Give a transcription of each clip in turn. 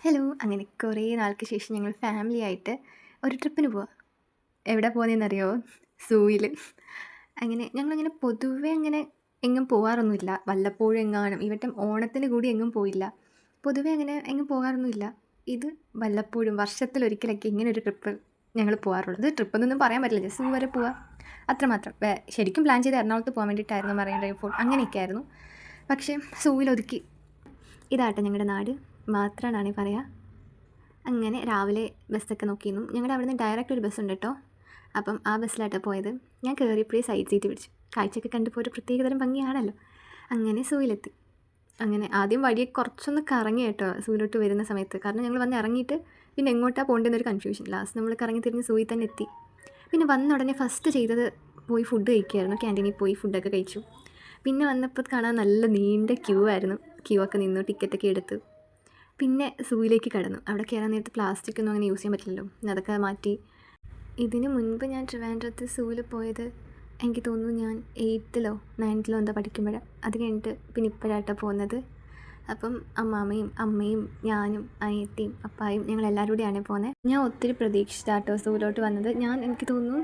Hello! അങ്ങനെ കുറേ നാൾക്ക് ശേഷം ഞങ്ങൾ ഫാമിലി ആയിട്ട് ഒരു ട്രിപ്പിന് പോവാ. എവിടെ പോകുന്നതെന്നറിയോ? സൂവിൽ. അങ്ങനെ ഞങ്ങളങ്ങനെ പൊതുവെ അങ്ങനെ എങ്ങും പോവാറൊന്നുമില്ല. വല്ലപ്പോഴും എങ്ങാനും ഈ വട്ടം ഓണത്തിന് കൂടി എങ്ങും പോയില്ല. പൊതുവെ അങ്ങനെ എങ്ങും പോകാറൊന്നുമില്ല. ഇത് വല്ലപ്പോഴും വർഷത്തിലൊരിക്കലൊക്കെ ഇങ്ങനൊരു ട്രിപ്പ് ഞങ്ങൾ പോകാറുള്ളത്. ട്രിപ്പെന്നൊന്നും പറയാൻ പറ്റില്ല. ജസ്റ്റ് സൂ വരെ പോവാ. അത്രമാത്രം. ശരിക്കും പ്ലാൻ ചെയ്ത് എറണാകുളത്ത് പോകാൻ വേണ്ടിയിട്ടായിരുന്നു. മറൈൻ ഡ്രൈവ് ഫോർട്ട് അങ്ങനെയൊക്കെയായിരുന്നു. പക്ഷേ സൂവിലൊതുക്കി. ഇതാട്ടോ ഞങ്ങളുടെ നാട്. മാത്രാന്നാണേ പറയാ. അങ്ങനെ രാവിലെ ബസ്സൊക്കെ നോക്കിയിരുന്നു. ഞങ്ങളുടെ അവിടെ നിന്ന് ഡയറക്റ്റ് ഒരു ബസ്സുണ്ട് കേട്ടോ. അപ്പം ആ ബസ്സിലാട്ടോ പോയത്. ഞാൻ കയറിയപ്പോഴേ സൈഡ് സീറ്റ് പിടിച്ചു. കാഴ്ചയൊക്കെ കണ്ടപ്പോൾ ഒരു പ്രത്യേകതരം ഭംഗിയാണല്ലോ. അങ്ങനെ സൂവിലെത്തി. അങ്ങനെ ആദ്യം വഴിയെ കുറച്ചൊന്ന് കറങ്ങി കേട്ടോ സൂവിലോട്ട് വരുന്ന സമയത്ത്. കാരണം ഞങ്ങൾ വന്ന് ഇറങ്ങിയിട്ട് പിന്നെ എങ്ങോട്ടാണ് പോകേണ്ടതെന്നൊരു കൺഫ്യൂഷൻ. ലാസ്റ്റ് നമ്മൾ കറങ്ങി തിരിഞ്ഞ് സൂവിൽ തന്നെ എത്തി. പിന്നെ വന്ന ഉടനെ ഫസ്റ്റ് ചെയ്തത് പോയി ഫുഡ് കഴിക്കുകയായിരുന്നു. ക്യാൻറ്റീനിൽ പോയി ഫുഡൊക്കെ കഴിച്ചു. പിന്നെ വന്നപ്പോൾ കാണാൻ നല്ല നീണ്ട ക്യൂ ആയിരുന്നു. ക്യൂ ഒക്കെ നിന്നു, ടിക്കറ്റൊക്കെ എടുത്തു. പിന്നെ സൂവിലേക്ക് കടന്നു. അവിടെ കയറാൻ നേരത്ത് പ്ലാസ്റ്റിക് ഒന്നും അങ്ങനെ യൂസ് ചെയ്യാൻ പറ്റില്ലല്ലോ. അതൊക്കെ മാറ്റി. ഇതിന് മുൻപ് ഞാൻ ട്രിവാൻഡ്രത്ത് സൂവിൽ പോയത് എനിക്ക് തോന്നുന്നു ഞാൻ 8th-ലോ 9th-ലോ എന്താ പഠിക്കുമ്പോഴാണ്. അത് കഴിഞ്ഞിട്ട് പിന്നെ ഇപ്പോഴായിട്ടാണ് പോകുന്നത്. അപ്പം അമ്മാമ്മയും അമ്മയും ഞാനും അനിയത്തിയും അപ്പായും ഞങ്ങളെല്ലാവരും കൂടിയാണ് പോകുന്നത്. ഞാൻ ഒത്തിരി പ്രതീക്ഷിച്ചാട്ടോ സൂവിലോട്ട് വന്നത്. എനിക്ക് തോന്നുന്നു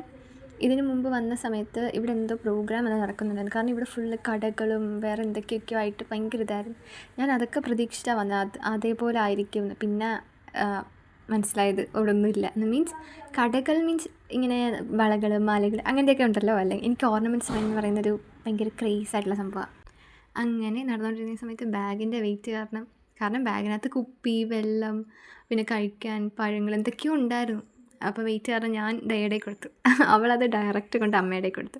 ഇതിന് മുമ്പ് വന്ന സമയത്ത് ഇവിടെ എന്തോ പ്രോഗ്രാം എല്ലാം നടക്കുന്നുണ്ടായിരുന്നു. കാരണം ഇവിടെ ഫുള്ള് കടകളും വേറെ എന്തൊക്കെയൊക്കെയോ ആയിട്ട് ഭയങ്കര ഇതായിരുന്നു. ഞാൻ അതൊക്കെ പ്രതീക്ഷിച്ചാണ് വന്നത്. അതേപോലെ ആയിരിക്കും എന്ന്. പിന്നെ മനസ്സിലായത് ഇവിടെ ഒന്നുമില്ല. മീൻസ് കടകൾ മീൻസ് ഇങ്ങനെ വളകൾ മാലകൾ അങ്ങനത്തെയൊക്കെ ഉണ്ടല്ലോ. അല്ലെങ്കിൽ എനിക്ക് ഓർണമെൻറ്റ്സ് എന്ന് പറയുന്നൊരു ഭയങ്കര ക്രേസ് ആയിട്ടുള്ള സംഭവമാണ്. അങ്ങനെ നടന്നുകൊണ്ടിരുന്ന സമയത്ത് ബാഗിൻ്റെ വെയിറ്റ് കാരണം ബാഗിനകത്ത് കുപ്പി, വെള്ളം, പിന്നെ കഴിക്കാൻ പഴങ്ങൾ എന്തൊക്കെയോ ഉണ്ടായിരുന്നു. അപ്പോൾ വെയിറ്റ് കാരണം ഞാൻ ദയയുടെ കൊടുത്തു. അവളത് ഡയറക്റ്റ് കൊണ്ട് അമ്മയുടെ കൊടുത്തു.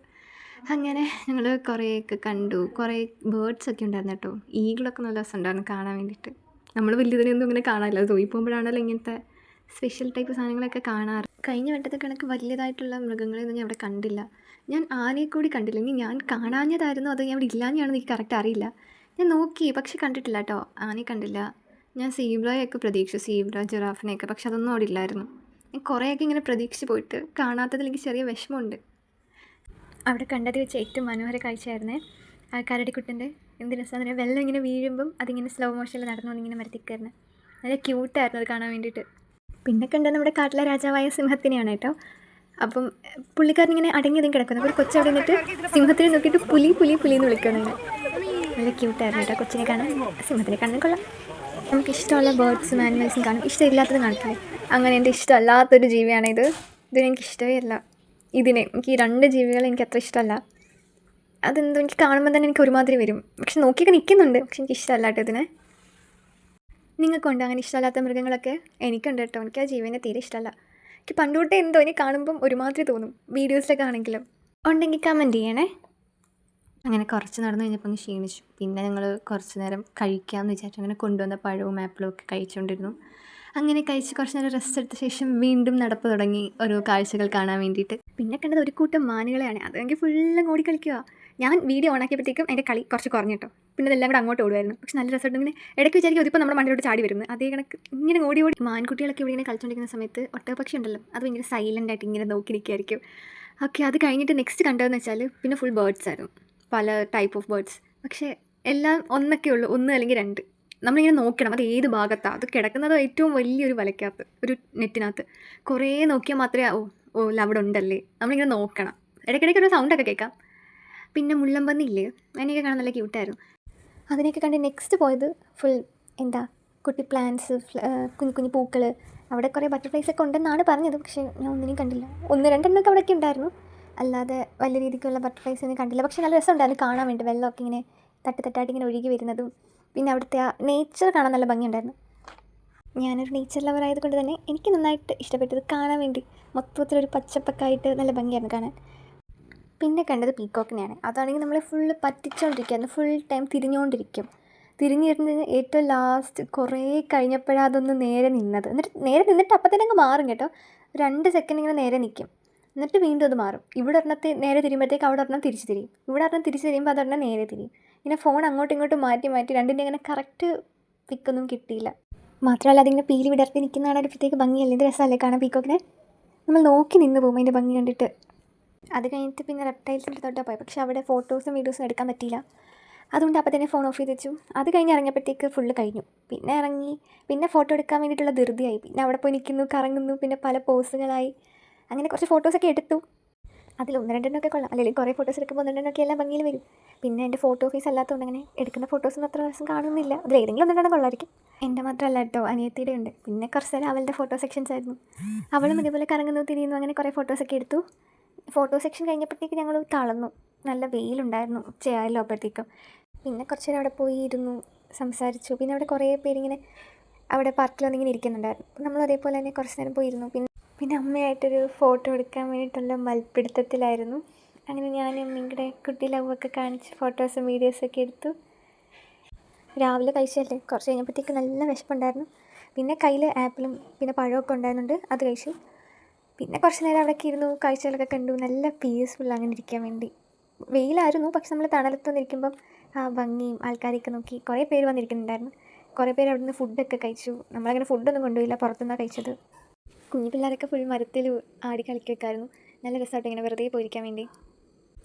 അങ്ങനെ ഞങ്ങൾ കുറേയൊക്കെ കണ്ടു. കുറേ ബേർഡ്സൊക്കെ ഉണ്ടായിരുന്നു കേട്ടോ. ഈഗിളൊക്കെ നല്ല രസമുണ്ടായിരുന്നു കാണാൻ വേണ്ടിയിട്ട്. നമ്മൾ വലിയതിനെയൊന്നും ഇങ്ങനെ കാണാറില്ല. സൂയിൽ പോകുമ്പോഴാണല്ലോ ഇങ്ങനത്തെ സ്പെഷ്യൽ ടൈപ്പ് സാധനങ്ങളൊക്കെ കാണാറ്. കഴിഞ്ഞ വട്ടത്തെ കണക്ക് വലിയതായിട്ടുള്ള മൃഗങ്ങളെയൊന്നും ഞാൻ അവിടെ കണ്ടില്ല. ഞാൻ ആനയെ കൂടി കണ്ടില്ല. ഇനി ഞാൻ കാണാഞ്ഞതായിരുന്നു അതോ ഞാൻ ഇവിടെ ഇല്ലാഞ്ഞാണെന്ന് എനിക്ക് കറക്റ്റ് അറിയില്ല. ഞാൻ നോക്കി പക്ഷെ കണ്ടിട്ടില്ല കേട്ടോ. ആനയെ കണ്ടില്ല. ഞാൻ സീബ്രയൊക്കെ പ്രതീക്ഷിച്ചു, സീബ്ര, ജിറാഫിനെയൊക്കെ. പക്ഷെ അതൊന്നും അവിടെ ഇല്ലായിരുന്നു. ഞാൻ കുറേയൊക്കെ ഇങ്ങനെ പ്രതീക്ഷിച്ച് പോയിട്ട് കാണാത്തതിൽ എനിക്ക് ചെറിയ വിഷമമുണ്ട്. അവിടെ കണ്ടത് വെച്ച് ഏറ്റവും മനോഹര കാഴ്ചയായിരുന്നേ ആ കരടിക്കുട്ടൻ്റെ. എന്ത് രസമാണ് വെള്ളം ഇങ്ങനെ വീഴുമ്പം അതിങ്ങനെ സ്ലോ മോഷനിൽ നടന്നു വന്നിങ്ങനെ മരത്തിക്കയറുന്നത്. നല്ല ക്യൂട്ടായിരുന്നു അത് കാണാൻ വേണ്ടിയിട്ട്. പിന്നെ കണ്ടത് നമ്മുടെ കാട്ടിലെ രാജാവായ സിംഹത്തിനെയാണ് കേട്ടോ. അപ്പം പുള്ളിക്കാരനിങ്ങനെ അടങ്ങിയതും കിടക്കുന്നു. ഒരു കൊച്ചവിടെ നിന്നിട്ട് സിംഹത്തിനെ നോക്കിയിട്ട് പുലി പുലി പുലി എന്ന് വിളിക്കുന്നത്. നല്ല ക്യൂട്ടായിരുന്നു കേട്ടോ കൊച്ചിനെ കാണാൻ. സിംഹത്തിനെ കാണാൻ കൊള്ളാം. നമുക്ക് ഇഷ്ടമുള്ള ബേർഡ്സും ആനിമൽസും കാണും, ഇഷ്ടമില്ലാത്തതും കാണിക്കില്ലേ. അങ്ങനെ എൻ്റെ ഇഷ്ടമല്ലാത്തൊരു ജീവിയാണിത്. ഇതിനെനിക്ക് ഇഷ്ടമേ അല്ല. എനിക്ക് ഈ 2 ജീവികളെ എനിക്ക് അത്ര ഇഷ്ടമല്ല. അതെന്തോ എനിക്ക് കാണുമ്പോൾ തന്നെ എനിക്ക് ഒരുമാതിരി വരും. പക്ഷെ നോക്കിയൊക്കെ നിൽക്കുന്നുണ്ട്. പക്ഷെ എനിക്ക് ഇഷ്ടമല്ല കേട്ടോ ഇതിനെ. നിങ്ങൾക്കുണ്ടോ അങ്ങനെ ഇഷ്ടമല്ലാത്ത മൃഗങ്ങളൊക്കെ? എനിക്കുണ്ട് കേട്ടോ. എനിക്ക് ആ ജീവനെ തീരെ ഇഷ്ടമല്ല. എനിക്ക് പണ്ട് തൊട്ടേ എന്തോ ഇനി കാണുമ്പം ഒരുമാതിരി തോന്നും. വീഡിയോസിലൊക്കെ ആണെങ്കിലും. ഉണ്ടെങ്കിൽ കമൻറ്റ് ചെയ്യണേ. അങ്ങനെ കുറച്ച് നടന്നു കഴിഞ്ഞപ്പോൾ ഒന്ന് ക്ഷീണിച്ചു. പിന്നെ ഞങ്ങൾ കുറച്ച് നേരം കഴിക്കാമെന്ന് വിചാരിച്ചു. അങ്ങനെ കൊണ്ടുവന്ന പഴവും ആപ്പിളും ഒക്കെ കഴിച്ചുകൊണ്ടിരുന്നു. അങ്ങനെ കഴിച്ച് കുറച്ച് നേരം റെസ്റ്റ് എടുത്ത ശേഷം വീണ്ടും നടപ്പ് തുടങ്ങി ഓരോ കാഴ്ചകൾ കാണാൻ വേണ്ടിയിട്ട്. പിന്നെ കണ്ടത് ഒരു കൂട്ടം മാനുകളെയാണ്. അതെങ്കിൽ ഫുള്ളും ഓടി കളിക്കുക. ഞാൻ വീഡിയോ ഓണാക്കിയപ്പോഴത്തേക്കും അതിൻ്റെ കളി കുറച്ച് കുറഞ്ഞു കേട്ടോ. പിന്നെ അതെല്ലാം കൂടെ അങ്ങോട്ട് ഓടുമായിരുന്നു. പക്ഷെ നല്ല രസമായിട്ട് ഇങ്ങനെ ഇടയ്ക്ക് വിചാരിക്കും ഇതിപ്പോൾ നമ്മുടെ മണ്ടിലോട്ട് ചാടി വരുന്നത്. അതേ കണക്ക് ഇങ്ങനെ ഓടി മാൻകുട്ടികളൊക്കെ ഇവിടെ ഇങ്ങനെ കളിച്ചുകൊണ്ടിരിക്കുന്ന സമയത്ത് ഒട്ടകപ്പക്ഷി ഉണ്ടല്ലോ, അത് ഭയങ്കര സൈലൻ്റായിട്ട് ഇങ്ങനെ നോക്കി നിൽക്കുമായിരിക്കും. ഓക്കെ, അത് കഴിഞ്ഞിട്ട് നെക്സ്റ്റ് കണ്ടതെന്ന് വെച്ചാൽ പിന്നെ ഫുൾ ബേർഡ്സ് ആയിരുന്നു. പല ടൈപ്പ് ഓഫ് ബേർഡ്സ്. പക്ഷേ എല്ലാം ഒന്നൊക്കെ ഉള്ളൂ, 1 അല്ലെങ്കിൽ 2. നമ്മളിങ്ങനെ നോക്കണം അത് ഏത് ഭാഗത്താണ്. അത് കിടക്കുന്നത് ഏറ്റവും വലിയൊരു വലയ്ക്കകത്ത്, ഒരു നെറ്റിനകത്ത്. കുറേ നോക്കിയാൽ മാത്രമേ അവിടെ ഉണ്ടല്ലേ, നമ്മളിങ്ങനെ നോക്കണം. ഇടയ്ക്കിടയ്ക്ക് ഒരു സൗണ്ടൊക്കെ കേൾക്കാം. പിന്നെ മുള്ളൻപന്നി ഇല്ലേ, അതിനെയൊക്കെ കാണാൻ നല്ല ക്യൂട്ടായിരുന്നു. അതിനെയൊക്കെ കണ്ട് നെക്സ്റ്റ് പോയത് ഫുൾ കുട്ടി പ്ലാന്റ്സ്, കുഞ്ഞു കുഞ്ഞു പൂക്കൾ. അവിടെ കുറേ ബട്ടർഫ്ലൈസൊക്കെ ഉണ്ടെന്നാണ് പറഞ്ഞത്. പക്ഷേ ഞാൻ ഒന്നിനെയും കണ്ടില്ല. 1-2 എണ്ണമൊക്കെ അവിടെയൊക്കെ ഉണ്ടായിരുന്നു. അല്ലാതെ വലിയ രീതിക്കുള്ള ബട്ടർഫ്ലൈസിനെ കണ്ടില്ല. പക്ഷേ നല്ല രസമുണ്ടായിരുന്നു കാണാൻ വേണ്ടി. വെള്ളമൊക്കെ ഇങ്ങനെ തട്ടായിട്ട് ഇങ്ങനെ ഒഴുകി വരുന്നതും പിന്നെ അവിടുത്തെ ആ നേച്ചർ കാണാൻ നല്ല ഭംഗിയുണ്ടായിരുന്നു. ഞാനൊരു നേച്ചർ ലവർ ആയതുകൊണ്ട് തന്നെ എനിക്ക് നന്നായിട്ട് ഇഷ്ടപ്പെട്ടത് കാണാൻ വേണ്ടി. മൊത്തത്തിലൊരു പച്ചപ്പൊക്കെ ആയിട്ട് നല്ല ഭംഗിയായിരുന്നു കാണാൻ. പിന്നെ കണ്ടത് പീക്കോക്കിനെയാണ്. അതാണെങ്കിൽ നമ്മളെ ഫുള്ള് പറ്റിച്ചുകൊണ്ടിരിക്കുകയായിരുന്നു. ഫുൾ ടൈം തിരിഞ്ഞുകൊണ്ടിരിക്കും. തിരിഞ്ഞിരുന്ന് ഏറ്റവും ലാസ്റ്റ് കുറേ കഴിഞ്ഞപ്പോഴാണ് അതൊന്ന് നേരെ നിന്നത്. എന്നിട്ട് അപ്പം തന്നെ അങ്ങ് മാറും കേട്ടോ. 2 സെക്കൻഡ് ഇങ്ങനെ നേരെ നിൽക്കും. എന്നിട്ട് വീണ്ടും അത് മാറും. ഇവിടെ ഒരെണ്ണത്തെ നേരെ തിരിയുമ്പോഴത്തേക്ക് അവിടെ ഒരെണ്ണം തിരിച്ച് തിരിയും. ഇവിടെ ഒരെണ്ണം തിരിച്ച് തിരിയുമ്പോൾ അതൊരെണ്ണം നേരെ തിരിയും. ഇങ്ങനെ ഫോൺ അങ്ങോട്ടും ഇങ്ങോട്ടും മാറ്റി 2ൻ്റെ ഇങ്ങനെ കറക്റ്റ് പിക്കൊന്നും കിട്ടിയില്ല. മാത്രമല്ല അതിങ്ങനെ പീലി വിടർത്തി നിൽക്കുന്നതാണ് ഒരു പ്രത്യേക ഭംഗിയല്ലേ. ഇത് രസമല്ലേ കാണാൻ പീക്കോക്കിനെ. നമ്മൾ നോക്കി നിന്ന് പോകും അതിൻ്റെ ഭംഗി കണ്ടിട്ട്. അത് കഴിഞ്ഞിട്ട് പിന്നെ റെപ്റ്റൈൽസിൻ്റെ തൊട്ടാണ് പോയത്. പക്ഷേ അവിടെ ഫോട്ടോസും വീഡിയോസും എടുക്കാൻ പറ്റിയില്ല. അതുകൊണ്ട് അപ്പോൾ തന്നെ ഫോൺ ഓഫ് ചെയ്ത് വെച്ചു. അത് കഴിഞ്ഞ് ഇറങ്ങിയപ്പോഴത്തേക്ക് ഫുള്ള് കഴിഞ്ഞു. പിന്നെ ഇറങ്ങി, പിന്നെ ഫോട്ടോ എടുക്കാൻ വേണ്ടിയിട്ടുള്ള ധൃതിയായി. പിന്നെ അവിടെ പോയി നിൽക്കുന്നു, കറങ്ങുന്നു, പിന്നെ പല പോസുകളായി. അങ്ങനെ കുറച്ച് ഫോട്ടോസൊക്കെ എടുത്തു. അതിൽ 1, 2 കൊള്ളാം. അല്ലെങ്കിൽ കുറേ ഫോട്ടോസ് എടുക്കുമ്പോൾ 1, 2 എല്ലാം ഭംഗിയിൽ വരും. പിന്നെ എൻ്റെ ഫോട്ടോ ഫേസ് അല്ലാത്തതുകൊണ്ട് അങ്ങനെ എടുക്കുന്ന ഫോട്ടോസൊന്നും അത്ര ദിവസം കാണുന്നില്ല. അതിൽ ഏതെങ്കിലും 1, 2 കൊള്ളായിരിക്കും. എൻ്റെ മാത്രമല്ല കേട്ടോ, അനിയത്തിയുടെ ഉണ്ട്. പിന്നെ കുറച്ച് നേരം അവളുടെ ഫോട്ടോ സെക്ഷൻസ് ആയിരുന്നു. അവളും ഇതേപോലെ കറങ്ങുന്നു, തിരിയുന്നു, അങ്ങനെ കുറേ ഫോട്ടോസൊക്കെ എടുത്തു. ഫോട്ടോ സെക്ഷൻ കഴിഞ്ഞപ്പോഴത്തേക്ക് ഞങ്ങൾ തളർന്നു. നല്ല വെയിലുണ്ടായിരുന്നു, ഉച്ചയായല്ലോ അപ്പോഴത്തേക്കും. പിന്നെ കുറച്ച് നേരം അവിടെ പോയി ഇരുന്നു, സംസാരിച്ചു. പിന്നെ അവിടെ കുറേ പേരിങ്ങനെ അവിടെ പാർക്കിൽ വന്നിങ്ങനെ ഇരിക്കുന്നുണ്ടായിരുന്നു. നമ്മൾ അതേപോലെ തന്നെ കുറച്ച് നേരം പോയിരുന്നു. പിന്നെ അമ്മയായിട്ടൊരു ഫോട്ടോ എടുക്കാൻ വേണ്ടിയിട്ടുള്ള മൽപ്പിടുത്തത്തിലായിരുന്നു. അങ്ങനെ ഞാനും നിങ്ങളുടെ കുട്ടി ലവൊക്കെ കാണിച്ച് ഫോട്ടോസും വീഡിയോസൊക്കെ എടുത്തു. രാവിലെ കഴിച്ചല്ലേ, കുറച്ച് കഴിഞ്ഞപ്പോഴത്തേക്ക് നല്ല വിശപ്പുണ്ടായിരുന്നു. പിന്നെ കയ്യിൽ ആപ്പിളും പിന്നെ പഴമൊക്കെ ഉണ്ടായിരുന്നുണ്ട്, അത് കഴിച്ചു. പിന്നെ കുറച്ച് നേരം അവിടെയൊക്കെ ഇരുന്നു, കാഴ്ചകളൊക്കെ കണ്ടു. നല്ല പീസ്ഫുൾ അങ്ങനെ ഇരിക്കാൻ വേണ്ടി. വെയിലായിരുന്നു, പക്ഷെ നമ്മൾ തണലത്ത് വന്നിരിക്കുമ്പം ആ ഭംഗിയും ആൾക്കാരെയൊക്കെ നോക്കി കുറേ പേര് വന്നിരിക്കുന്നുണ്ടായിരുന്നു. കുറേ പേര് അവിടെ നിന്ന് ഫുഡൊക്കെ കഴിച്ചു. നമ്മളങ്ങനെ ഫുഡൊന്നും കൊണ്ടുപോയില്ല, പുറത്തുനിന്നാണ് കഴിച്ചത്. കുഞ്ഞു പിള്ളേരൊക്കെ ഫുൾ മരത്തിൽ ആടി കളിക്കൊക്കെയായിരുന്നു. നല്ല രസമായിട്ട് ഇങ്ങനെ വെറുതെ പോയിരിക്കാൻ വേണ്ടി.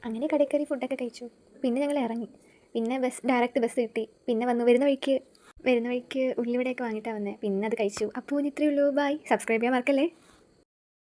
അങ്ങനെ കടയിൽ കയറി ഫുഡൊക്കെ കഴിച്ചു. പിന്നെ ഞങ്ങൾ ഇറങ്ങി. പിന്നെ ഡയറക്റ്റ് ബസ് കിട്ടി. പിന്നെ വരുന്ന വഴിക്ക് ഉള്ളിവടയൊക്കെ വാങ്ങിയിട്ടാണ് വന്നത്. പിന്നെ അത് കഴിച്ചു. അപ്പോൾ ഇത്രയേ ഉള്ളൂ. ബൈ. സബ്സ്ക്രൈബ് ചെയ്യാൻ മറക്കല്ലേ.